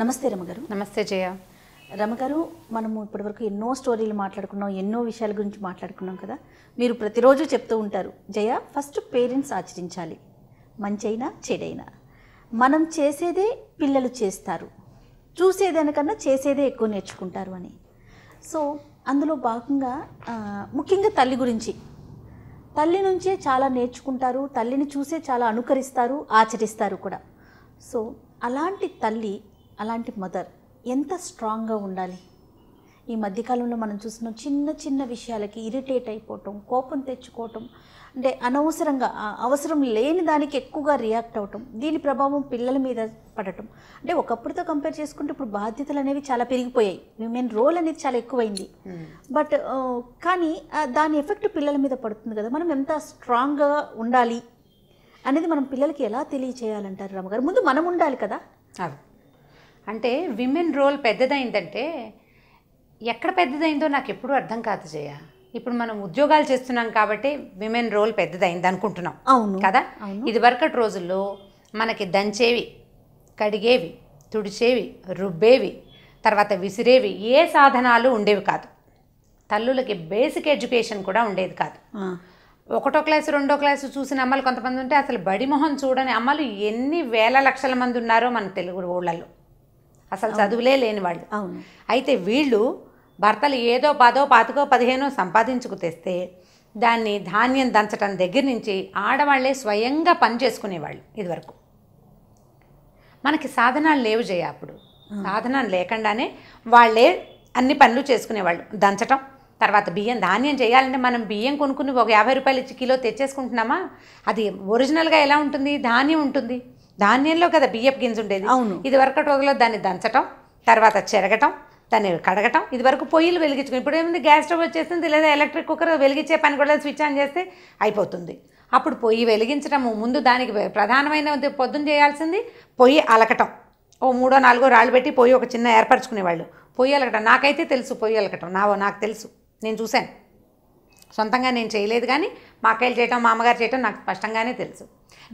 నమస్తే రమగారు. నమస్తే జయ. రమగారు, మనము ఇప్పటివరకు ఎన్నో స్టోరీలు మాట్లాడుకున్నాం, ఎన్నో విషయాల గురించి మాట్లాడుకున్నాం కదా. మీరు ప్రతిరోజు చెప్తూ ఉంటారు, జయ ఫస్ట్ పేరెంట్స్ ఆచరించాలి, మంచైనా చెడైనా మనం చేసేదే పిల్లలు చేస్తారు, చూసేదానికన్నా చేసేదే ఎక్కువ నేర్చుకుంటారు అని. సో అందులో భాగంగా ముఖ్యంగా తల్లి గురించి, తల్లి నుంచే చాలా నేర్చుకుంటారు, తల్లిని చూసే చాలా అనుకరిస్తారు, ఆచరిస్తారు కూడా. సో అలాంటి తల్లి, అలాంటి మదర్ ఎంత స్ట్రాంగ్గా ఉండాలి? ఈ మధ్యకాలంలో మనం చూసిన చిన్న చిన్న విషయాలకి ఇరిటేట్ అయిపోవటం, కోపం తెచ్చుకోవటం, అంటే అనవసరంగా అవసరం లేని దానికి ఎక్కువగా రియాక్ట్ అవటం, దీని ప్రభావం పిల్లల మీద పడటం. అంటే ఒకప్పుడుతో కంపేర్ చేసుకుంటే ఇప్పుడు బాధ్యతలు అనేవి చాలా పెరిగిపోయాయి, విమెన్ రోల్ అనేది చాలా ఎక్కువైంది. బట్ కానీ దాని ఎఫెక్ట్ పిల్లల మీద పడుతుంది కదా. మనం ఎంత స్ట్రాంగ్గా ఉండాలి అనేది మనం పిల్లలకి ఎలా తెలియచేయాలంటారు రమగారు? ముందు మనం ఉండాలి కదా. అంటే విమెన్ రోల్ పెద్దదైందంటే ఎక్కడ పెద్దదైందో నాకు ఎప్పుడూ అర్థం కాదు జయ. ఇప్పుడు మనం ఉద్యోగాలు చేస్తున్నాం కాబట్టి విమెన్ రోల్ పెద్దదైంది అనుకుంటున్నాం. అవును కదా. ఇది వరకటి రోజుల్లో మనకి దంచేవి, కడిగేవి, తుడిచేవి, రుబ్బేవి, తర్వాత విసిరేవి ఏ సాధనాలు ఉండేవి కాదు. తల్లులకి బేసిక్ ఎడ్యుకేషన్ కూడా ఉండేది కాదు. 1వ క్లాసు 2వ క్లాసు చూసిన అమ్మలు కొంతమంది ఉంటే అసలు బడి మొహం చూడని అమ్మలు ఎన్ని వేల లక్షల మంది ఉన్నారో మన తెలుగు ఊళ్ళల్లో, అసలు చదువులే లేని వాళ్ళు. అయితే వీళ్ళు భర్తలు ఏదో 10, 25, 15 సంపాదించుకు తెస్తే దాన్ని ధాన్యం దంచటం దగ్గర నుంచి ఆడవాళ్లే స్వయంగా పని చేసుకునేవాళ్ళు. ఇదివరకు మనకి సాధనాలు లేవు జయ. అప్పుడు సాధనాలు లేకుండానే వాళ్ళే అన్ని పనులు చేసుకునేవాళ్ళు. దంచటం, తర్వాత బియ్యం, ధాన్యం చేయాలంటే మనం బియ్యం కొనుక్కుని ఒక 50 రూపాయలు ఇచ్చి కిలో తెచ్చేసుకుంటున్నామా? అది ఒరిజినల్గా ఎలా ఉంటుంది? ధాన్యం ఉంటుంది, ధాన్యంలో కదా బియ్యపు గింజ ఉండేది. ఇది వరకటి రోజుల్లో దాన్ని దంచటం, తర్వాత చెరగటం, దాన్ని కడగటం. ఇది వరకు పొయ్యిలు వెలిగించుకుని, ఇప్పుడు ఏముంది గ్యాస్ స్టవ్ వచ్చేసింది, లేదా ఎలక్ట్రిక్ కుక్కర్ వెలిగించే పని కూడా స్విచ్ ఆన్ చేస్తే అయిపోతుంది. అప్పుడు పొయ్యి వెలిగించటము, ముందు దానికి ప్రధానమైన పొద్దున్న చేయాల్సింది పొయ్యి అలకటం. ఓ 3, 4 రాళ్ళు పెట్టి పొయ్యి ఒక చిన్న ఏర్పరచుకునేవాళ్ళు. పొయ్యి అలకటం నాకైతే తెలుసు, పొయ్యి అలకటం నాకు తెలుసు, నేను చూశాను. సొంతంగా నేను చేయలేదు కానీ మా అక్కయ్యలు చేయటం, మా అమ్మగారు చేయటం నాకు స్పష్టంగానే తెలుసు.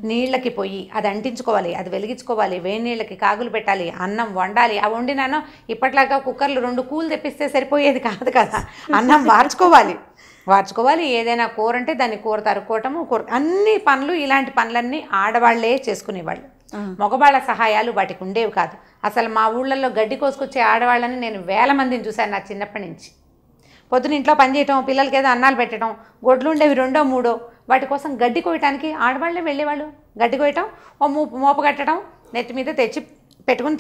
నీళ్ళకి పొయ్యి అది అంటించుకోవాలి, అది వెలిగించుకోవాలి, వేడి నీళ్ళకి కాగులు పెట్టాలి, అన్నం వండాలి. ఆ వండినాను ఇప్పట్లాగా కుక్కర్లు 2 కూలు తెప్పిస్తే సరిపోయేది కాదు కదా. అన్నం వార్చుకోవాలి, ఏదైనా కూర అంటే దాన్ని కూర తరుక్కోవటము, అన్ని పనులు, ఇలాంటి పనులన్నీ ఆడవాళ్లే చేసుకునేవాళ్ళు. మగవాళ్ళ సహాయాలు వాటికి ఉండేవి కాదు. అసలు మా ఊళ్ళల్లో గడ్డి కోసుకొచ్చే ఆడవాళ్ళని నేను వేల మందిని చూశాను నా చిన్నప్పటి నుంచి. పొద్దున ఇంట్లో పని చేయటం, పిల్లలకి ఏదో అన్నాలు పెట్టడం, గొడ్లు ఉండేవి 2, 3, వాటి కోసం గడ్డి కోయటానికి ఆడవాళ్లే వెళ్ళేవాళ్ళు. గడ్డి కోయటం, ఓ మోపు కట్టడం, నెత్తి మీద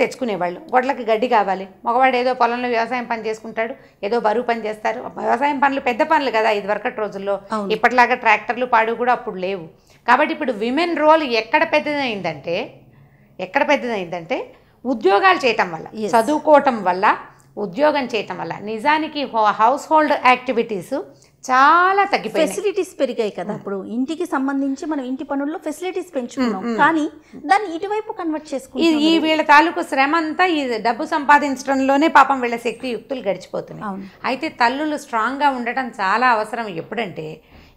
తెచ్చుకునేవాళ్ళు. గొడ్లకి గడ్డి కావాలి. మగవాడు ఏదో పొలంలో వ్యవసాయం పని చేసుకుంటాడు, ఏదో బరువు పని చేస్తారు. వ్యవసాయం పనులు పెద్ద పనులు కదా ఇది వరకటి రోజుల్లో. ఇప్పటిలాగా ట్రాక్టర్లు పాడు కూడా అప్పుడు లేవు. కాబట్టి ఇప్పుడు విమెన్ రోల్ ఎక్కడ పెద్దదైందంటే ఉద్యోగాలు చేయటం వల్ల, చదువుకోవటం వల్ల, ఉద్యోగం చేయటం వల్ల. నిజానికి హౌస్ హోల్డ్ యాక్టివిటీస్ చాలా తగ్గిపోయాయి. ఫెసిలిటీస్ పెరిగాయి కదా. ఇప్పుడు ఇంటికి సంబంధించి మనం ఇంటి పనుల్లో ఫెసిలిటీస్ పెంచుకున్నాం, కానీ దాన్ని ఇటువైపు కన్వర్ట్ చేసుకుంటాం. ఈ వీళ్ళ తాలూకు శ్రమ అంతా ఈ డబ్బు సంపాదించడంలోనే పాపం వీళ్ళ శక్తియుక్తులు గడిచిపోతున్నాయి. అయితే తల్లులు స్ట్రాంగ్గా ఉండటం చాలా అవసరం. ఎప్పుడంటే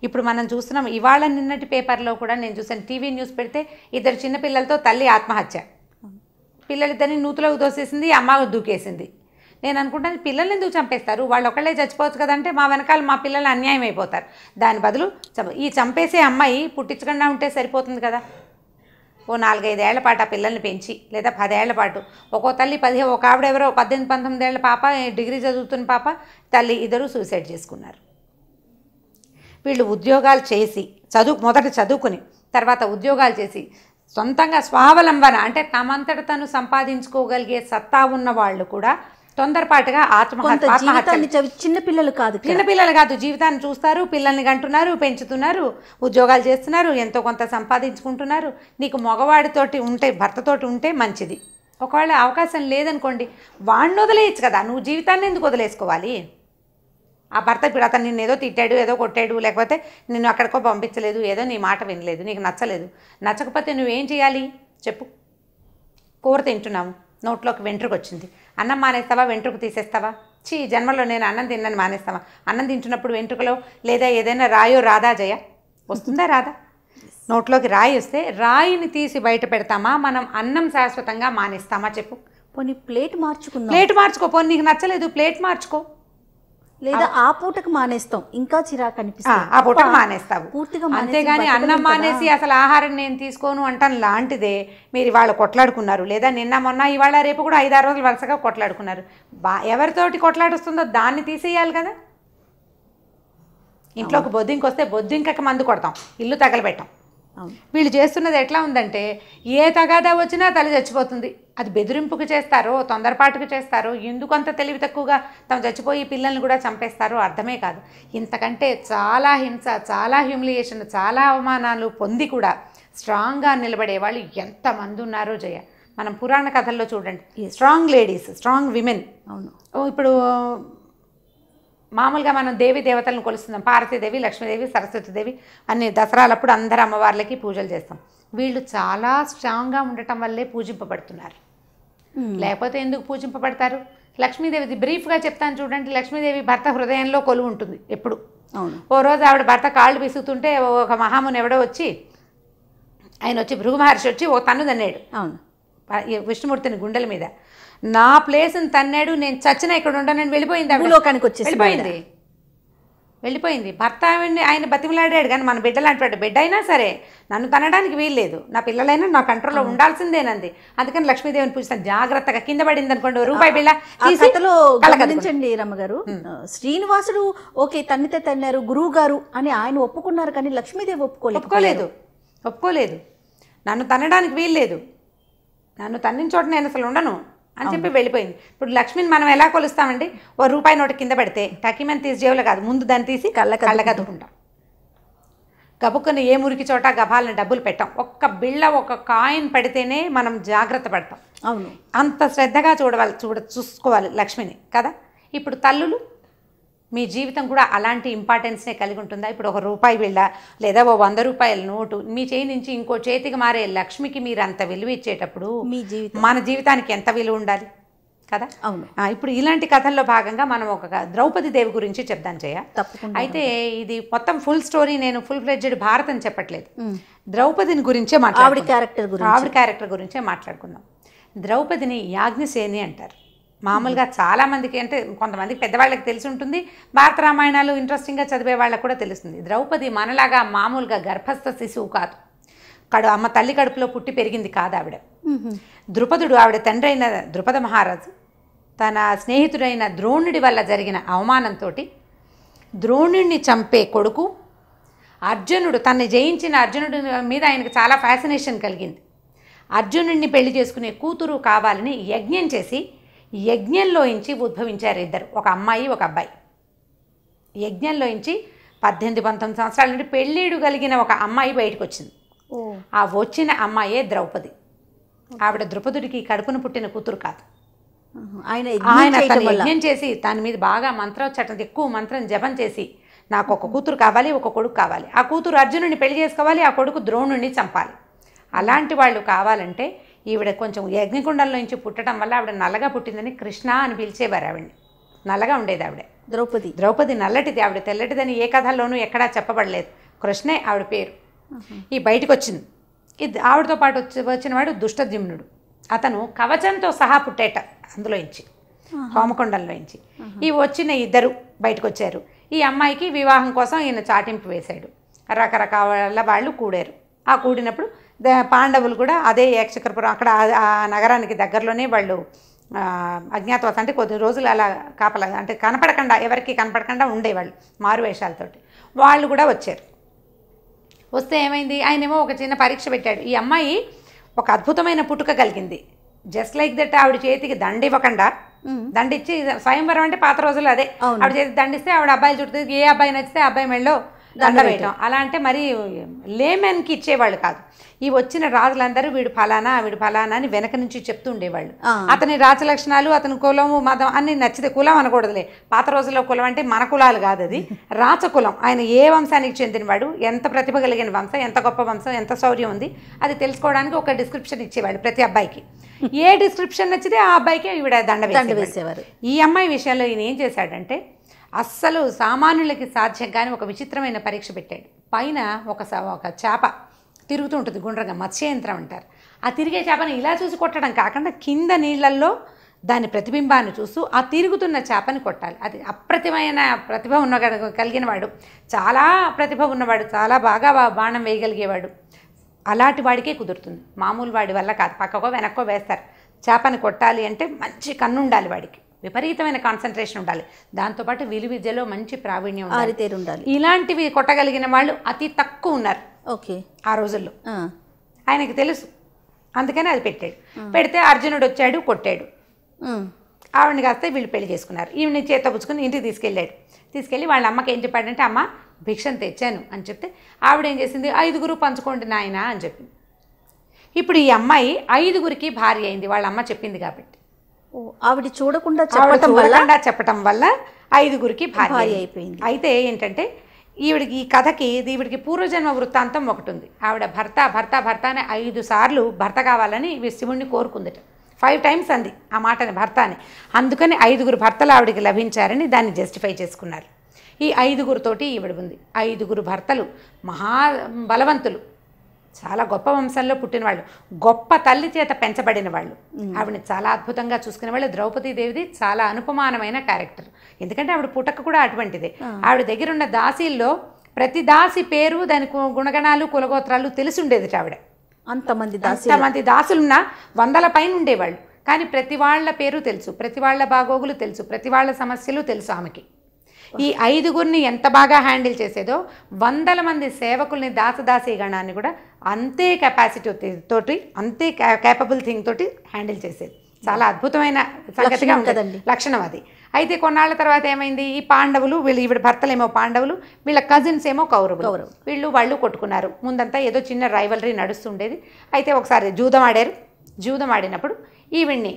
ఇప్పుడు మనం చూస్తున్నాం, ఇవాళ నిన్నటి పేపర్లో కూడా నేను చూసాను, టీవీ న్యూస్ పెడితే 2 చిన్నపిల్లలతో తల్లి ఆత్మహత్య. పిల్లలిద్దరిని నూతులోకి దోసేసింది, అమ్మ దూకేసింది. నేను అనుకుంటాను, పిల్లల్ని ఎందుకు చంపేస్తారు? వాళ్ళు ఒకళ్ళే చచ్చిపోవచ్చు కదంటే మా వెనకాల మా పిల్లలు అన్యాయం అయిపోతారు. దాని బదులు ఈ చంపేసే అమ్మాయి పుట్టించకుండా ఉంటే సరిపోతుంది కదా. ఓ 4-5 ఏళ్ల పాటు ఆ పిల్లల్ని పెంచి, లేదా 10 ఏళ్ల పాటు ఒక్కో తల్లి ఒక ఆవిడ ఎవరో 18-19 ఏళ్ల పాప, డిగ్రీ చదువుతున్న పాప, తల్లి ఇద్దరు సూసైడ్ చేసుకున్నారు. వీళ్ళు ఉద్యోగాలు చేసి మొదట చదువుకుని తర్వాత ఉద్యోగాలు చేసి సొంతంగా స్వావలంబన, అంటే తమంతట తను సంపాదించుకోగలిగే సత్తా ఉన్న వాళ్ళు కూడా తొందరపాటుగా ఆత్మహత్య. చిన్నపిల్లలు కాదు, జీవితాన్ని చూస్తారు, పిల్లల్ని కంటున్నారు, పెంచుతున్నారు, ఉద్యోగాలు చేస్తున్నారు, ఎంతో కొంత సంపాదించుకుంటున్నారు. నీకు మగవాడితోటి ఉంటే, భర్తతోటి ఉంటే మంచిది. ఒకవేళ అవకాశం లేదనుకోండి, వాడిని వదిలేయచ్చు కదా. నువ్వు జీవితాన్ని ఎందుకు వదిలేసుకోవాలి? ఆ భర్త ఇప్పుడు అతను నిన్ను ఏదో తిట్టాడు, ఏదో కొట్టాడు, లేకపోతే నిన్ను అక్కడికో పంపించలేదు, ఏదో నీ మాట వినలేదు, నీకు నచ్చలేదు. నచ్చకపోతే నువ్వేం చేయాలి చెప్పు? కూర తింటున్నాము, నోట్లోకి వెంట్రుకు వచ్చింది, అన్నం మానేస్తావా, వెంట్రుకు తీసేస్తావా? జన్మలో నేను అన్నం తిన్నాను మానేస్తావా? అన్నం తింటున్నప్పుడు వెంట్రుకలో లేదా ఏదైనా రాయో రాదా జయ? వస్తుందా రాదా? నోట్లోకి రాయి వస్తే రాయిని తీసి బయట పెడతామా, మనం అన్నం శాశ్వతంగా మానేస్తామా చెప్పు? పోనీ ప్లేట్ మార్చుకుందాం, ప్లేట్ మార్చుకో, పోనీ నీకు నచ్చలేదు ప్లేట్ మార్చుకో, లేదా ఆ పూటకు మానేస్తాం, ఇంకా చిరాకు అనిపిస్తుంది, ఆ పూటకు మానేస్తావు పూర్తిగా అంతేగాని అన్నం మానేసి అసలు ఆహారం నేను తీసుకోను అంటాను లాంటిదే. మీరు ఇవాళ కొట్లాడుకున్నారు, లేదా నిన్న మొన్న ఇవాళ రేపు కూడా 5-6 రోజులు వరుసగా కొట్లాడుకున్నారు, ఎవరితోటి కొట్లాడుస్తుందో దాన్ని తీసేయాలి కదా. ఇంట్లోకి బొద్దింక వస్తే బొద్దింకకి మందు కొడతాం, ఇల్లు తగలబెట్టాం. వీళ్ళు చేస్తున్నది ఎట్లా ఉందంటే ఏ తగాదా వచ్చినా తల్లి చచ్చిపోతుంది. అది బెదిరింపుకు చేస్తారో తొందరపాటుకు చేస్తారో, ఎందుకంత తెలివి తక్కువగా తమ చచ్చిపోయి పిల్లల్ని కూడా చంపేస్తారో అర్థమే కాదు. ఇంతకంటే చాలా హింస, చాలా హ్యూమిలియేషన్, చాలా అవమానాలు పొంది కూడా స్ట్రాంగ్గా నిలబడే వాళ్ళు ఎంతమంది ఉన్నారో జయ. మనం పురాణ కథల్లో చూడండి, స్ట్రాంగ్ లేడీస్, స్ట్రాంగ్ విమెన్. అవును, ఇప్పుడు మామూలుగా మనం దేవి దేవతలను కొలుస్తున్నాం, పార్వతీదేవి, లక్ష్మీదేవి, సరస్వతీదేవి అన్ని దసరాలప్పుడు అందరు అమ్మవార్లకి పూజలు చేస్తాం. వీళ్ళు చాలా స్ట్రాంగ్గా ఉండటం వల్లే పూజింపబడుతున్నారు, లేకపోతే ఎందుకు పూజింపబడతారు? లక్ష్మీదేవిది బ్రీఫ్గా చెప్తాను చూడండి. లక్ష్మీదేవి భర్త హృదయంలో కొలువు ఉంటుంది ఎప్పుడు. ఓ రోజు ఆవిడ భర్త కాళ్ళు విసుగుతుంటే ఒక మహాముని ఎవడో వచ్చి, ఆయన వచ్చి భృగు మహర్షి వచ్చి ఓ తన్ను తన్నాడు విష్ణుమూర్తిని గుండెల మీద. నా ప్లేస్ని తన్నాడు, నేను చచ్చినా ఇక్కడ ఉండను, వెళ్ళిపోయింది, భూలోకానికి వచ్చేసి వెళ్ళిపోయింది. భర్త ఆయన బతిమలాడాడు, కానీ మన బిడ్డ లాంటి వాడు, బిడ్డ అయినా సరే నన్ను తనడానికి వీల్లేదు, నా పిల్లలైనా నా కంట్రోల్లో ఉండాల్సిందేనంది. అందుకని లక్ష్మీదేవిని పూజిస్తాను. జాగ్రత్తగా కింద పడింది అనుకోండి రూపాయి బిళ్ళ గమనించండి రమ్మగారు. శ్రీనివాసుడు ఓకే తన్నితే తన్నారు, గురువు గారు అని ఆయన ఒప్పుకున్నారు, కానీ లక్ష్మీదేవి ఒప్పుకోలేదు. నన్ను తనడానికి వీల్లేదు, నన్ను తన్నిన చోట నేను అసలు ఉండను అని చెప్పి వెళ్ళిపోయింది. ఇప్పుడు లక్ష్మిని మనం ఎలా కొలుస్తామండి? ఓ రూపాయి నోటు కింద పెడితే టకీమని తీసి జేబులో కాదు, ముందు దాన్ని తీసి కళ్ళకద్దుకుంటాం. గబుక్కుని ఏ మురికి చోట గభాలను డబ్బులు పెట్టాం. ఒక్క బిళ్ళ ఒక కాయిన్ పడితేనే మనం జాగ్రత్త పడతాం. అవును, అంత శ్రద్ధగా చూసుకోవాలి లక్ష్మిని కదా. ఇప్పుడు తల్లులు మీ జీవితం కూడా అలాంటి ఇంపార్టెన్స్నే కలిగి ఉంటుందా? ఇప్పుడు ఒక రూపాయి బిళ్ళ లేదా ఓ 100 రూపాయల నోటు మీ చేయి నుంచి ఇంకో చేతికి మారే లక్ష్మికి మీరు అంత విలువ ఇచ్చేటప్పుడు మన జీవితానికి ఎంత విలువ ఉండాలి కదా. అవును, ఇప్పుడు ఇలాంటి కథల్లో భాగంగా మనం ఒక ద్రౌపది దేవి గురించి చెప్దాం చేయ. అయితే ఇది మొత్తం ఫుల్ స్టోరీ, నేను ఫుల్ ఫ్లెడ్జెడ్ భారత్ అని చెప్పట్లేదు, ద్రౌపదిని గురించే ఆవిడ క్యారెక్టర్ గురించే మాట్లాడుకుందాం. ద్రౌపదిని యాజ్ఞసేని అంటారు. మామూలుగా చాలామందికి, అంటే కొంతమందికి పెద్దవాళ్ళకి తెలిసి ఉంటుంది, భారత రామాయణాలు ఇంట్రెస్టింగ్గా చదివే వాళ్ళకి కూడా తెలుస్తుంది. ద్రౌపది మనలాగా మామూలుగా గర్భస్థ శిశువు కాదు, అమ్మ తల్లి కడుపులో పుట్టి పెరిగింది కాదు ఆవిడ. ద్రుపదుడు, ఆవిడ తండ్రి అయిన ద్రుపద మహారాజు తన స్నేహితుడైన ద్రోణుడి వల్ల జరిగిన అవమానంతో ద్రోణుడిని చంపే కొడుకు అర్జునుడు, తనని జయించిన అర్జునుడి మీద ఆయనకు చాలా ఫ్యాసినేషన్ కలిగింది. అర్జునుడిని పెళ్లి చేసుకునే కూతురు కావాలని యజ్ఞం చేసి యజ్ఞంలోంచి ఉద్భవించారు ఇద్దరు, ఒక అమ్మాయి ఒక అబ్బాయి. యజ్ఞంలోంచి 18-19 సంవత్సరాల నుండి పెళ్ళీడు కలిగిన ఒక అమ్మాయి బయటకు వచ్చింది. ఆ వచ్చిన అమ్మాయే ద్రౌపది. ఆవిడ ద్రుపదుడికి కడుపును పుట్టిన కూతురు కాదు. ఆయన తను యజ్ఞం చేసి దాని మీద బాగా మంత్రోచ్చటం, ఎక్కువ మంత్రం జపం చేసి నాకు ఒక కూతురు కావాలి, ఒక కొడుకు కావాలి, ఆ కూతురు అర్జునుడిని పెళ్లి చేసుకోవాలి, ఆ కొడుకు ద్రోణుడిని చంపాలి. అలాంటి వాళ్ళు కావాలంటే ఈవిడ కొంచెం యజ్ఞకుండంలో నుంచి పుట్టడం వల్ల ఆవిడ నల్లగా పుట్టిందని కృష్ణ అని పిలిచేవారు. ఆవిడని నల్లగా ఉండేది ఆవిడ. ద్రౌపది నల్లటిది, ఆవిడ తెల్లటిదని ఏ కథల్లోనూ ఎక్కడా చెప్పబడలేదు. కృష్ణే ఆవిడ పేరు. ఈ బయటకు వచ్చింది. ఇది ఆవిడతో పాటు వచ్చినవాడు దుష్టద్యుమ్నుడు. అతను కవచంతో సహా పుట్టేట అందులోంచి, హోమకొండంలోంచి. ఈ వచ్చిన ఇద్దరు బయటకు వచ్చారు. ఈ అమ్మాయికి వివాహం కోసం ఈయన చాటింపు వేశాడు. రకరకాల వాళ్ళు కూడారు. ఆ కూడినప్పుడు పాండవులు కూడా అదే ఏకచక్రపురం, అక్కడ ఆ నగరానికి దగ్గరలోనే వాళ్ళు అజ్ఞాతవాసం, అంటే కొద్ది రోజులు అలా కాపలా, అంటే కనపడకుండా, ఎవరికి కనపడకుండా ఉండేవాళ్ళు మారువేషాలతోటి. వాళ్ళు కూడా వచ్చారు. వస్తే ఏమైంది, ఆయనేమో ఒక చిన్న పరీక్ష పెట్టాడు. ఈ అమ్మాయి ఒక అద్భుతమైన పుట్టుక కలిగింది. జస్ట్ లైక్ దట్ ఆవిడ చేతికి దండ ఇవ్వకుండా, దండిచ్చి స్వయంవరం అంటే పాత రోజులు అదే, ఆవిడ చేతికి దండిస్తే ఆవిడ అబ్బాయి చుట్టూ ఏ అబ్బాయి నచ్చితే ఆ అబ్బాయి మెళ్ళో దండ వేయటం. అలా అంటే మరి లేమెన్కి ఇచ్చేవాళ్ళు కాదు. ఈ వచ్చిన రాజులందరూ వీడు ఫలానా వీడు ఫలానా అని వెనక నుంచి చెప్తూ ఉండేవాళ్ళు. అతని రాజలక్షణాలు, అతని కులము మతం అన్ని నచ్చితే, కులం అనకూడదులే, పాత రోజుల్లో కులం అంటే మన కులాలు కాదు, అది రాచకులం. ఆయన ఏ వంశానికి చెందినవాడు, ఎంత ప్రతిభ కలిగిన వంశం, ఎంత గొప్ప వంశం, ఎంత శౌర్యం ఉంది, అది తెలుసుకోవడానికి ఒక డిస్క్రిప్షన్ ఇచ్చేవాళ్ళు ప్రతి అబ్బాయికి. ఏ డిస్క్రిప్షన్ నచ్చితే ఆ అబ్బాయికి ఈవిడ దండ వేసేవారు. ఈ అమ్మాయి విషయంలో ఈయన ఏం చేశాడంటే, అస్సలు సామాన్యులకి సాధ్యం కానీ ఒక విచిత్రమైన పరీక్ష పెట్టాడు. పైన ఒక చేప తిరుగుతూ ఉంటుంది గుండ్రంగా, మత్స్యయంత్రం అంటారు. ఆ తిరిగే చేపని ఇలా చూసి కొట్టడం కాకుండా కింద నీళ్ళల్లో దాని ప్రతిబింబాన్ని చూస్తూ ఆ తిరుగుతున్న చేపని కొట్టాలి. అది అప్రతిమైన ప్రతిభ ఉన్న కలిగిన వాడు, చాలా ప్రతిభ ఉన్నవాడు, చాలా బాగా బాణం వేయగలిగేవాడు, అలాంటి వాడికే కుదురుతుంది. మామూలు వాడి వల్ల కాదు. పక్కకో వెనక్కో వేస్తారు. చేపని కొట్టాలి అంటే మంచి కన్ను ఉండాలి, వాడికి విపరీతమైన కాన్సన్ట్రేషన్ ఉండాలి, దాంతోపాటు విలువిద్యలో మంచి ప్రావీణ్యం ఉండాలి. ఇలాంటివి కొట్టగలిగిన వాళ్ళు అతి తక్కువ ఉన్నారు ఓకే ఆ రోజుల్లో. ఆయనకి తెలుసు, అందుకని అది పెట్టాడు. పెడితే అర్జునుడు వచ్చాడు, కొట్టాడు. ఆవిడని కాస్తే వీళ్ళు పెళ్లి చేసుకున్నారు. ఈవిని చేత పుచ్చుకుని ఇంటికి తీసుకెళ్ళి వాళ్ళ అమ్మకి ఏం చెప్పాడంటే, అమ్మ భిక్షను తెచ్చాను అని చెప్తే ఆవిడ ఏం చేసింది, 5 పంచుకోండి నాయన అని చెప్పింది. ఇప్పుడు ఈ అమ్మాయి 5 భార్య అయింది, వాళ్ళ అమ్మ చెప్పింది కాబట్టి. ఆవిడ చూడకుండా చెప్పటం వల్ల 5 భార్య అయిపోయింది. అయితే ఏంటంటే ఈ కథకి ఈవిడికి పూర్వజన్మ వృత్తాంతం ఒకటి ఉంది. ఆవిడ భర్త అని 5 సార్లు భర్త కావాలని శివుణ్ణి కోరుకుందట. 5 times అంది ఆ మాటని, భర్త అని. అందుకని 5 భర్తలు ఆవిడికి లభించారని దాన్ని జస్టిఫై చేసుకున్నారు. ఈ 5 ఈవిడ ఉంది. 5 భర్తలు మహా బలవంతులు, చాలా గొప్ప వంశంలో పుట్టిన వాళ్ళు, గొప్ప తల్లి చేత పెంచబడిన వాళ్ళు. ఆవిడని చాలా అద్భుతంగా చూసుకునే వాళ్ళు. ద్రౌపదీదేవిది చాలా అనుపమానమైన క్యారెక్టర్. ఎందుకంటే ఆవిడ పుటక కూడా అటువంటిదే. ఆవిడ దగ్గర ఉన్న దాసీల్లో ప్రతి దాసి పేరు, దాని గుణగణాలు, కులగోత్రాలు తెలిసి ఉండేది ఆవిడ. అంతమంది దాసులున్న 100 పైన ఉండేవాళ్ళు, కానీ ప్రతి వాళ్ళ పేరు తెలుసు, ప్రతి వాళ్ళ బాగోగులు తెలుసు, ప్రతి వాళ్ళ సమస్యలు తెలుసు ఆమెకి. ఈ 5 ఎంత బాగా హ్యాండిల్ చేసేదో 100 మంది సేవకుల్ని, దాసదాసీ గణాన్ని కూడా అంతే కెపాసిటీ తోటి, అంతే కేపబుల్ థింగ్ తోటి హ్యాండిల్ చేసేది. చాలా అద్భుతమైన సంగతిగా ఉంటుంది, లక్షణం అది. అయితే కొన్నాళ్ళ తర్వాత ఏమైంది, ఈ పాండవులు, ఈవిడ భర్తలేమో పాండవులు, వీళ్ళ కజిన్స్ ఏమో కౌరవులు, వాళ్ళు కొట్టుకున్నారు. ముందంతా ఏదో చిన్న రైవలరీ నడుస్తుండేది. అయితే ఒకసారి జూదం ఆడినప్పుడు ఈవిడ్ని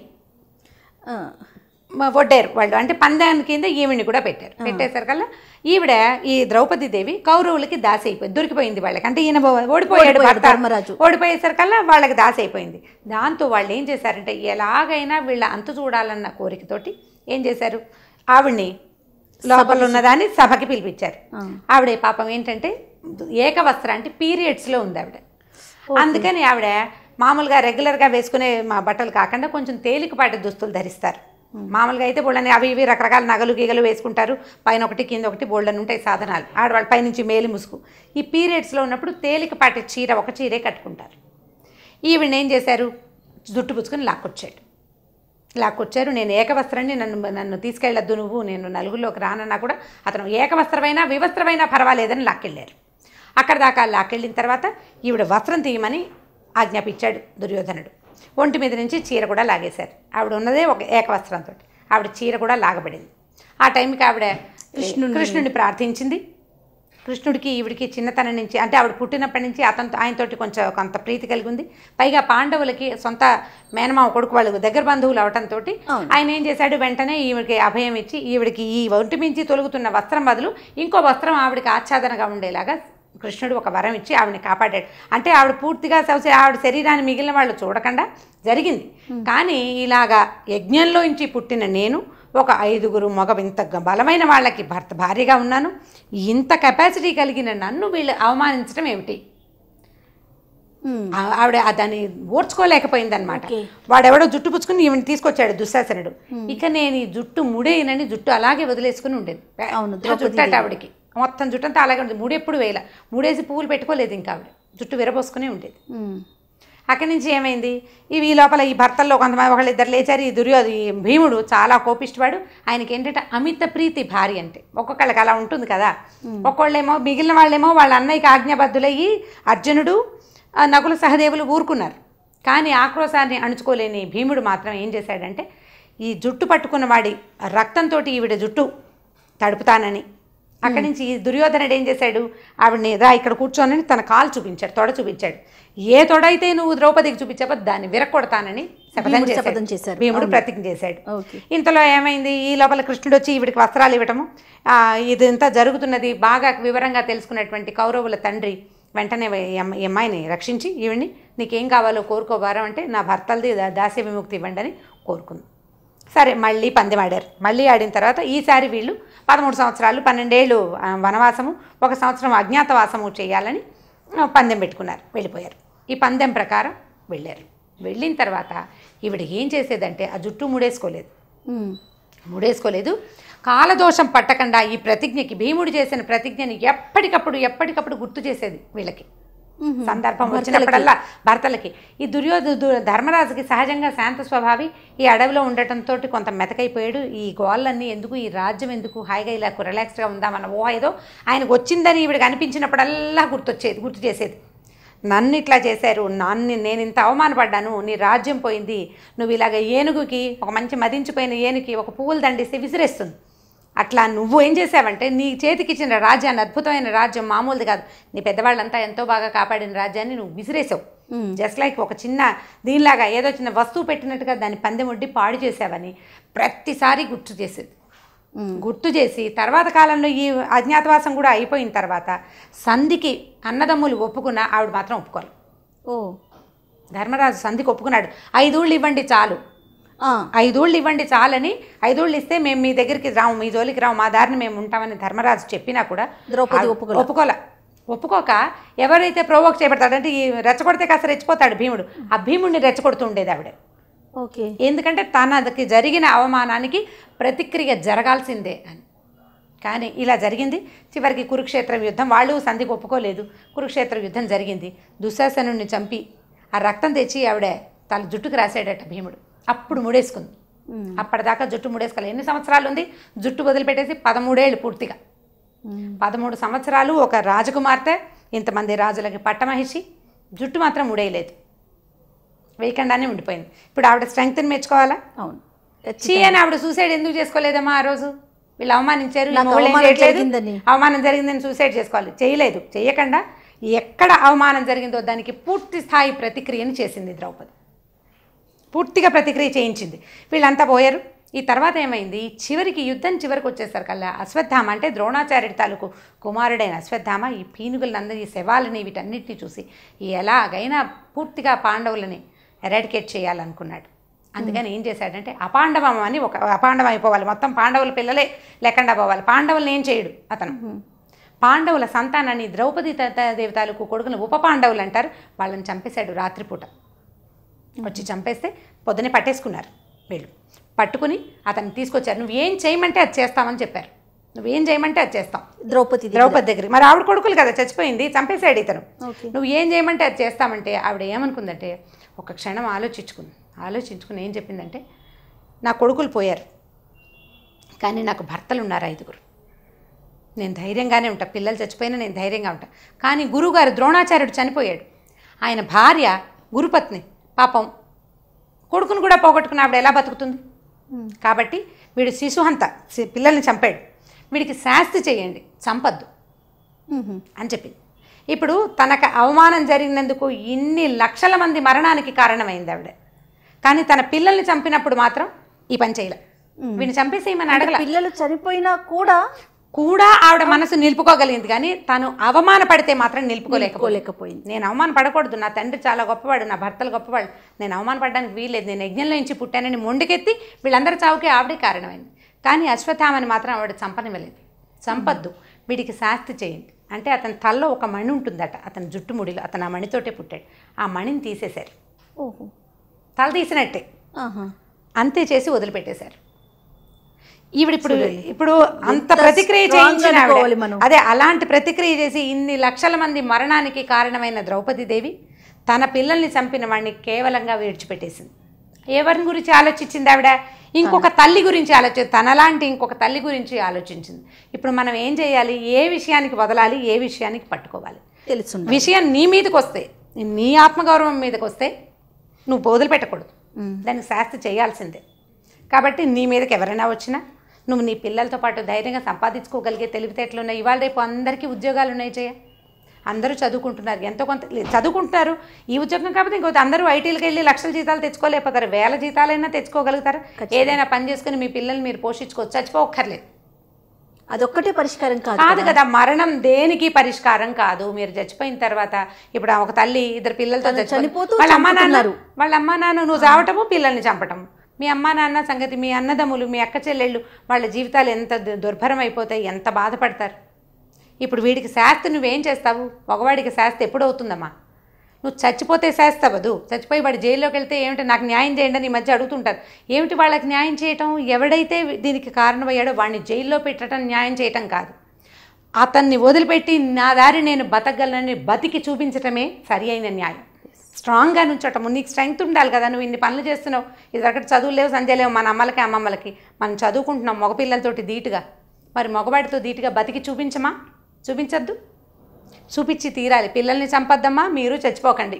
ఒడ్డారు వాళ్ళు, అంటే పందాన్ని కింద ఈవిడ్ని కూడా పెట్టేసరికల్లా ఈవిడ, ఈ ద్రౌపదీదేవి కౌరవులకి దాసి అయిపోయింది, దొరికిపోయింది వాళ్ళకి. అంటే ఈయన ఓడిపోయాడు, ధర్మరాజు ఓడిపోయేసరికల్లా వాళ్ళకి దాసి అయిపోయింది. దాంతో వాళ్ళు ఏం చేశారంటే, ఎలాగైనా వీళ్ళ అంతు చూడాలన్న కోరికతోటి ఏం చేశారు, ఆవిడ్ని లోపల ఉన్నదాన్ని సభకి పిలిపించారు. ఆవిడ పాపం ఏంటంటే ఏకవస్త్ర, అంటే పీరియడ్స్లో ఉంది ఆవిడ. అందుకని ఆవిడ మామూలుగా రెగ్యులర్గా వేసుకునే మా బట్టలు కాకుండా కొంచెం తేలికపాటి దుస్తులు ధరిస్తారు. మామూలుగా అయితే బోళ్ళని అవి ఇవి రకరకాల నగలు గీగలు వేసుకుంటారు, పైన ఒకటి కింద ఒకటి బోళ్ళని ఉంటాయి సాధనాలు. ఆడవాళ్ళ పైనుంచి మేలి ముసుగు. ఈ పీరియడ్స్లో ఉన్నప్పుడు తేలికపాటి చీర, ఒక చీరే కట్టుకుంటారు. ఈవిడ్ని ఏం చేశారు, జుట్టు పుచ్చుకొని లాక్కొచ్చారు. నేను ఏకవస్త్రాన్ని, నన్ను తీసుకెళ్ళొద్దు నువ్వు, నేను నలుగురిలోకి రానన్నా కూడా అతను ఏకవస్త్రమైనా వివస్త్రమైనా పర్వాలేదని లాక్కెళ్ళారు. అక్కడ దాకా లాక్కెళ్ళిన తర్వాత ఈవిడ వస్త్రం తీయమని ఆజ్ఞాపించాడు దుర్యోధనుడు. ఒంటి మీద నుంచి చీర కూడా లాగేశారు. ఆవిడ ఉన్నదే ఒక ఏకవస్త్రంతో, ఆవిడ చీర కూడా లాగబడింది. ఆ టైంకి ఆవిడ కృష్ణుడిని ప్రార్థించింది. కృష్ణుడికి ఈవిడికి చిన్నతనం నుంచి, అంటే ఆవిడ పుట్టినప్పటి నుంచి ఆయనతోటి కొంత ప్రీతి కలిగి ఉంది. పైగా పాండవులకి సొంత మేనమామ కొడుకు, వాళ్ళు దగ్గర బంధువులు అవటంతో ఆయన ఏం చేశాడు, వెంటనే ఈవిడికి అభయం ఇచ్చి, ఈవిడికి ఈ ఒంటి మించి తొలుగుతున్న వస్త్రం బదులు ఇంకో వస్త్రం ఆవిడికి ఆచ్ఛాదనగా ఉండేలాగా కృష్ణుడు ఒక వరం ఇచ్చి ఆవిడని కాపాడాడు. అంటే ఆవిడ పూర్తిగా ఆవిడ శరీరాన్ని మిగిలిన వాళ్ళు చూడకుండా జరిగింది. కానీ ఇలాగా యజ్ఞంలోంచి పుట్టిన నేను ఒక 5 మగ ఇంత బలమైన వాళ్ళకి భార్యగా ఉన్నాను, ఇంత కెపాసిటీ కలిగిన నన్ను వీళ్ళు అవమానించడం ఏమిటి? ఆవిడ దాన్ని ఓర్చుకోలేకపోయిందనమాట. వాడెవడో జుట్టు పుచ్చుకుని ఈవిని తీసుకొచ్చాడు దుశ్శాసనుడు. ఇక నేను ఈ జుట్టు ముడేనని జుట్టు అలాగే వదిలేసుకుని ఉండేది. జుట్టట ఆవిడకి మొత్తం జుట్టంతా అలాగే ఉండేది. ముడెప్పుడు వేయాల, ముడేసి పువ్వులు పెట్టుకోలేదు ఇంకా ఆవిడ, జుట్టు విరబోసుకునే ఉండేది. అక్కడి నుంచి ఏమైంది, ఈ లోపల ఈ భర్తల్లో కొంతమంది ఒకళ్ళిద్దరు లేచారు. ఈ భీముడు చాలా కోపిష్టవాడు. ఆయనకి ఏంటంటే అమిత ప్రీతి భార్య అంటే. ఒక్కొక్కళ్ళకి అలా ఉంటుంది కదా. ఒక్కొళ్ళేమో, మిగిలిన వాళ్ళేమో వాళ్ళ అన్నయ్యకి ఆజ్ఞాబద్ధులయ్యి అర్జునుడు, నకుల సహదేవులు ఊరుకున్నారు. కానీ ఆక్రోశాన్ని అణుచుకోలేని భీముడు మాత్రం ఏం చేశాడంటే, ఈ జుట్టు పట్టుకున్న వాడి రక్తంతో ఈవిడ జుట్టు తడుపుతానని అక్కడి నుంచి ఈ దుర్యోధనుడు ఏం చేశాడు, ఆవిడని ఇక్కడ కూర్చోనని తన కాలు చూపించాడు, తొడ చూపించాడు. ఏ తొడైతే నువ్వు ద్రౌపదికి చూపించావో దాన్ని విరక్కొడతానని శపథం చేశాడు, భీముడు ప్రతిజ్ఞ చేశాడు. ఇంతలో ఏమైంది, ఈ లోపల కృష్ణుడు వచ్చి ఈవిడికి వస్త్రాలు ఇవ్వటము, ఇదంతా జరుగుతున్నది బాగా వివరంగా తెలుసుకున్నటువంటి కౌరవుల తండ్రి వెంటనే ఈ అమ్మాయిని రక్షించి, ఈవిడ్ని నీకేం కావాలో కోరుకోవారం అంటే, నా భర్తలది దాస్య విముక్తి ఇవ్వండి అని కోరుకుంది. సరే, మళ్ళీ పందెం ఆడారు. మళ్ళీ ఆడిన తర్వాత ఈసారి వీళ్ళు 13 సంవత్సరాలు 12 ఏళ్ళు వనవాసము, 1 సంవత్సరం అజ్ఞాతవాసము చేయాలని పందెం పెట్టుకున్నారు. వెళ్ళిపోయారు. ఈ పందెం ప్రకారం వెళ్ళారు. వెళ్ళిన తర్వాత ఈవిడ ఏం చేసేదంటే ఆ జుట్టు ముడేసుకోలేదు, కాలదోషం పట్టకుండా ఈ ప్రతిజ్ఞకి, భీముడు చేసిన ప్రతిజ్ఞని ఎప్పటికప్పుడు గుర్తు చేసేది వీళ్ళకి. సందర్భం వచ్చినప్పుడల్లా భర్తలకి. ఈ ధర్మరాజుకి సహజంగా శాంత స్వభావి, ఈ అడవిలో ఉండటంతో కొంత మెతకైపోయాడు. ఈ గోళ్ళన్నీ ఎందుకు, ఈ రాజ్యం ఎందుకు, హాయిగా ఇలా రిలాక్స్గా ఉందామన్న ఓ ఏదో ఆయనకు వచ్చిందని ఈవిడికి అనిపించినప్పుడల్లా గుర్తు చేసేది. నన్ను ఇట్లా చేశారు, నేను ఇంత అవమానపడ్డాను, నీ రాజ్యం పోయింది, నువ్వు ఇలాగ ఏనుగుకి, ఒక మంచి మదించిపోయిన ఏనుగుకి ఒక పువ్వులు దండిస్తే విసిరేస్తుంది, అట్లా నువ్వు ఏం చేసావంటే నీ చేతికి ఇచ్చిన రాజ్యాన్ని, అద్భుతమైన రాజ్యం, మామూలుది కాదు, నీ పెద్దవాళ్ళంతా ఎంతో బాగా కాపాడిన రాజ్యాన్ని నువ్వు విసిరేసావు. జస్ట్ లైక్ ఒక చిన్న దీనిలాగా ఏదో చిన్న వస్తువు పెట్టినట్టుగా దాన్ని పందెముడ్డి పాడు చేసావని ప్రతిసారి గుర్తు చేసి తర్వాత కాలంలో ఈ అజ్ఞాతవాసం కూడా అయిపోయిన తర్వాత సంధికి అన్నదమ్ములు ఒప్పుకున్న ఆవిడ మాత్రం ఒప్పుకోవాలి. ధర్మరాజు సంధికి ఒప్పుకున్నాడు. 5 ఊళ్ళు ఇవ్వండి చాలు, 5 ఊళ్ళు ఇవ్వండి చాలని, 5 ఊళ్ళు ఇస్తే మేము మీ దగ్గరికి రాము, మీ జోలికి రాము, మా దారిని మేము ఉంటామని ధర్మరాజు చెప్పినా కూడా ద్రౌపది ఒప్పుకోక ఎవరైతే ప్రోవోక్ చేయబడతాడంటే ఈ రెచ్చగొడితే కాస్త రెచ్చిపోతాడు భీముడు, ఆ భీముడిని రెచ్చగొడుతూ ఉండేది ఆవిడ. ఎందుకంటే తనకి జరిగిన అవమానానికి ప్రతిక్రియ జరగాల్సిందే అని. కానీ ఇలా జరిగింది. చివరికి కురుక్షేత్ర యుద్ధం, వాళ్ళు సంధికి ఒప్పుకోలేదు, కురుక్షేత్ర యుద్ధం జరిగింది. దుశ్శాసనుడిని చంపి ఆ రక్తం తెచ్చి ఆవిడ తన జుట్టుకు రాసాడట భీముడు. అప్పుడు ముడేసుకుంది. అప్పటిదాకా జుట్టు ముడేసుకోవాలి. ఎన్ని సంవత్సరాలు ఉంది జుట్టు వదిలిపెట్టేసి? 13 ఏళ్ళు పూర్తిగా. 13 సంవత్సరాలు ఒక రాజకుమార్తె, ఇంతమంది రాజులకి పట్టమహిషి, జుట్టు మాత్రం ముడేయలేదు, వేయకుండానే ఉండిపోయింది. ఇప్పుడు ఆవిడ స్ట్రెంగ్త్ని మెచ్చుకోవాలా? అవును. అని ఆవిడ సూసైడ్ ఎందుకు చేసుకోలేదమ్మా? ఆ రోజు వీళ్ళు అవమానించారు, అవమానం జరిగిందని సూసైడ్ చేసుకోవాలి, చేయలేదు. చేయకుండా ఎక్కడ అవమానం జరిగిందో దానికి పూర్తి స్థాయి ప్రతిక్రియను చేసింది ద్రౌపది. పూర్తిగా ప్రతిక్రియ చేయించింది. వీళ్ళంతా పోయారు. ఈ తర్వాత ఏమైంది? యుద్ధం చివరికి వచ్చేసరికల్లా అశ్వత్థామ అంటే ద్రోణాచార్యుడి తాలూకు కుమారుడైన అశ్వత్థామ ఈ పీనుగులందరి, ఈ శవాలని, వీటన్నిటిని చూసి ఎలాగైనా పూర్తిగా పాండవులని ఎరాడికేట్ చేయాలనుకున్నాడు. అందుకని ఏం చేశాడంటే అపాండవం అని అపాండవం అయిపోవాలి, మొత్తం పాండవుల పిల్లలే లేకుండా పోవాలి, పాండవులను ఏం చేయడు అతను. పాండవుల సంతానాన్ని, ద్రౌపది దేవతాలకు కొడుకుని ఉప పాండవులు అంటారు, వాళ్ళని చంపేశాడు రాత్రిపూట. వచ్చి చంపేస్తే పొద్దునే పట్టేసుకున్నారు వీళ్ళు. పట్టుకుని అతన్ని తీసుకొచ్చారు. నువ్వేం చేయమంటే అది చేస్తామని చెప్పారు. నువ్వేం చేయమంటే అది చేస్తాం. ద్రౌపది దగ్గర మరి ఆవిడ కొడుకులు కదా చచ్చిపోయింది, చంపేశాడు ఇతను. నువ్వు ఏం చేయమంటే అది చేస్తామంటే ఆవిడ ఏమనుకుందంటే ఒక క్షణం ఆలోచించుకుని ఏం చెప్పిందంటే, నా కొడుకులు పోయారు కానీ నాకు భర్తలు ఉన్నారు 5. నేను ధైర్యంగానే ఉంటా, పిల్లలు చచ్చిపోయినా నేను ధైర్యంగా ఉంటా. కానీ గురువుగారు ద్రోణాచార్యుడు చనిపోయాడు, ఆయన భార్య గురుపత్ని పాపం కొడుకును కూడా పోగొట్టుకుని ఆవిడ ఎలా బతుకుతుంది? కాబట్టి వీడు శిశుహంత, పిల్లల్ని చంపాడు, వీడికి శాస్తి చేయండి, చంపద్దు అని చెప్పింది. ఇప్పుడు తనకు అవమానం జరిగినందుకు ఇన్ని లక్షల మంది మరణానికి కారణమైంది ఆవిడ. కానీ తన పిల్లల్ని చంపినప్పుడు మాత్రం ఈ పని చేయలే. వీడిని చంపేసేయమని అడగల. పిల్లలు చనిపోయినా కూడా ఆవిడ మనసు నిలుపుకోగలిగింది, కానీ తను అవమాన పడితే మాత్రం నిలుపుకోలేకపోయింది. నేను అవమాన పడకూడదు, నా తండ్రి చాలా గొప్పవాడు, నా భర్తలు గొప్పవాడు, నేను అవమాన పడడానికి వీల్లేదు, నేను యజ్ఞంలో నుంచి పుట్టానని మొండికెత్తి వీళ్ళందరూ చావుకే ఆవిడే కారణమైంది. కానీ అశ్వత్థామని మాత్రం ఆవిడ చంపనివ్వలేదు. చంపద్దు, వీడికి శాస్తి చేయండి అంటే అతని తలలో ఒక మణి ఉంటుందట, అతని జుట్టుముడిలో, అతను ఆ మణితోటే పుట్టాడు. ఆ మణిని తీసేశారు, తల తీసినట్టే అంతే చేసి వదిలిపెట్టేశారు. ఇప్పుడు అంత ప్రతిక్రియ చేయించిన అదే అలాంటి ప్రతిక్రియ చేసి ఇన్ని లక్షల మంది మరణానికి కారణమైన ద్రౌపదీదేవి తన పిల్లల్ని చంపిన వాడిని కేవలంగా విడిచిపెట్టేసింది. ఎవరిని గురించి ఆలోచించింది ఆవిడ? ఇంకొక తల్లి గురించి తనలాంటి ఇంకొక తల్లి గురించి ఆలోచించింది. ఇప్పుడు మనం ఏం చేయాలి? ఏ విషయానికి వదలాలి, ఏ విషయానికి పట్టుకోవాలి తెలుసు. విషయం నీ మీదకి వస్తే, నీ ఆత్మగౌరవం మీదకి వస్తే నువ్వు వదిలిపెట్టకూడదు, దానికి శాస్తి చేయాల్సిందే. కాబట్టి నీ మీదకి ఎవరైనా వచ్చినా నువ్వు నీ పిల్లలతో పాటు ధైర్యంగా సంపాదించుకోగలిగే తెలివితేటలు ఉన్నాయి. ఇవాళ రేపు అందరికీ ఉద్యోగాలు ఉన్నాయి చేయ, అందరూ చదువుకుంటున్నారు, ఎంతో కొంత చదువుకుంటున్నారు. ఈ ఉద్యోగం కాకపోతే ఇంకొక అందరూ ఐటీలకు వెళ్ళి లక్షల జీతాలు తెచ్చుకోలేకపోతారు, 1000 జీతాలైనా తెచ్చుకోగలుగుతారు. ఏదైనా పని చేసుకుని మీ పిల్లల్ని మీరు పోషించుకోవచ్చు, చచ్చిపోక్కర్లేదు. అదొక్కటే పరిష్కారం కాదు కదా. మరణం దేనికి పరిష్కారం కాదు. మీరు చచ్చిపోయిన తర్వాత ఇప్పుడు ఒక తల్లి 2 పిల్లలతో చనిపోతూ వాళ్ళ అమ్మా నాన్న నువ్వు చావటము, పిల్లల్ని చంపటము. మీ అమ్మా నాన్న సంగతి, మీ అన్నదమ్ములు, మీ అక్క చెల్లెళ్ళు, వాళ్ళ జీవితాలు ఎంత దుర్భరం అయిపోతాయి, ఎంత బాధపడతారు. ఇప్పుడు వీడికి శాస్తి నువ్వేం చేస్తావు? మగవాడికి శాస్తి ఎప్పుడు అవుతుందమ్మా? నువ్వు చచ్చిపోతే చేస్తావదు, చచ్చిపోయి వాడు జైల్లోకి వెళ్తే ఏమిటి నాకు న్యాయం చేయండి అని ఈ మధ్య అడుగుతుంటారు. ఏమిటి వాళ్ళకి న్యాయం చేయటం? ఎవడైతే దీనికి కారణమయ్యాడో వాడిని జైల్లో పెట్టడం న్యాయం చేయటం కాదు, అతన్ని వదిలిపెట్టి నా దారి నేను బతకగలనని బతికి చూపించటమే సరి అయిన న్యాయం. స్ట్రాంగ్గా నుంచోటము. నీకు స్ట్రెంగ్త్ ఉండాలి కదా, నువ్వు ఇన్ని పనులు చేస్తున్నావు, ఇదివరకటి చదువులు లేవు సంజయ్ లేవు మన అమ్మలకి అమ్మమ్మలకి, మనం చదువుకుంటున్నాం మగపిల్లలతోటి ధీటుగా, మరి మగవాడితో ధీటుగా బతికి చూపించమా? చూపించద్దు, చూపించి తీరాలి. పిల్లల్ని చంపద్దమ్మా, మీరు చచ్చిపోకండి,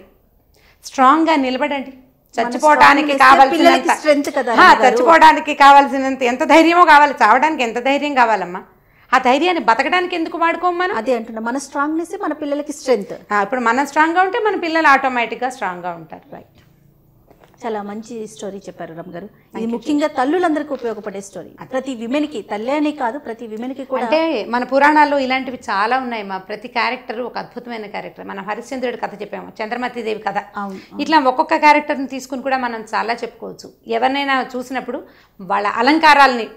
స్ట్రాంగ్గా నిలబడండి. చచ్చిపోవడానికి కావాల్సినంత చచ్చిపోవడానికి కావాల్సినంత ఎంత ధైర్యమో కావాలి, చావడానికి ఎంత ధైర్యం కావాలమ్మా? ఆ ధైర్యాన్ని బతకడానికి ఎందుకు వాడుకోమని అదే అంటున్నా. మన స్ట్రాంగ్నెస్ మన పిల్లలకి స్ట్రెంగ్త్. ఇప్పుడు మనం స్ట్రాంగ్గా ఉంటే మన పిల్లలు ఆటోమేటిక్గా స్ట్రాంగ్గా ఉంటారు. రైట్. చాలా మంచి స్టోరీ చెప్పారు రమ్ గారు. ఇది ముఖ్యంగా తల్లులందరికీ ఉపయోగపడే స్టోరీ. ప్రతి విమెన్కి, తల్లి అని కాదు, ప్రతి విమెన్కి కూడా. అంటే మన పురాణాల్లో ఇలాంటివి చాలా ఉన్నాయి. మా ప్రతి క్యారెక్టర్ ఒక అద్భుతమైన క్యారెక్టర్. మనం హరిశ్చంద్రుడి కథ చెప్పాము, చంద్రమతిదేవి కథ, ఇట్లా ఒక్కొక్క క్యారెక్టర్ని తీసుకుని కూడా మనం చాలా చెప్పుకోవచ్చు. ఎవరినైనా చూసినప్పుడు వాళ్ళ అలంకారాలని,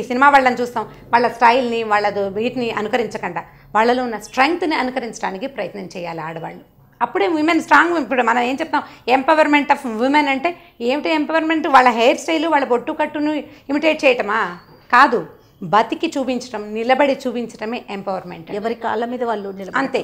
సినిమా వాళ్ళని చూస్తాం, వాళ్ళ స్టైల్ని వాళ్ళ వీటిని అనుకరించకుండా వాళ్ళలో ఉన్న స్ట్రెంగ్త్ని అనుకరించడానికి ప్రయత్నం చేయాలి ఆడవాళ్ళు. అప్పుడే విమెన్ స్ట్రాంగ్. ఇప్పుడు మనం ఏం చెప్తాం, ఎంపవర్మెంట్ ఆఫ్ విమెన్ అంటే ఏమిటి? ఎంపవర్మెంట్ వాళ్ళ హెయిర్ స్టైలు, వాళ్ళ బొట్టు కట్టును ఇమిటేట్ చేయటమా? కాదు, బతికి చూపించడం, నిలబడి చూపించడమే ఎంపవర్మెంట్. ఎవరి కాళ్ళ మీద వాళ్ళు అంతే.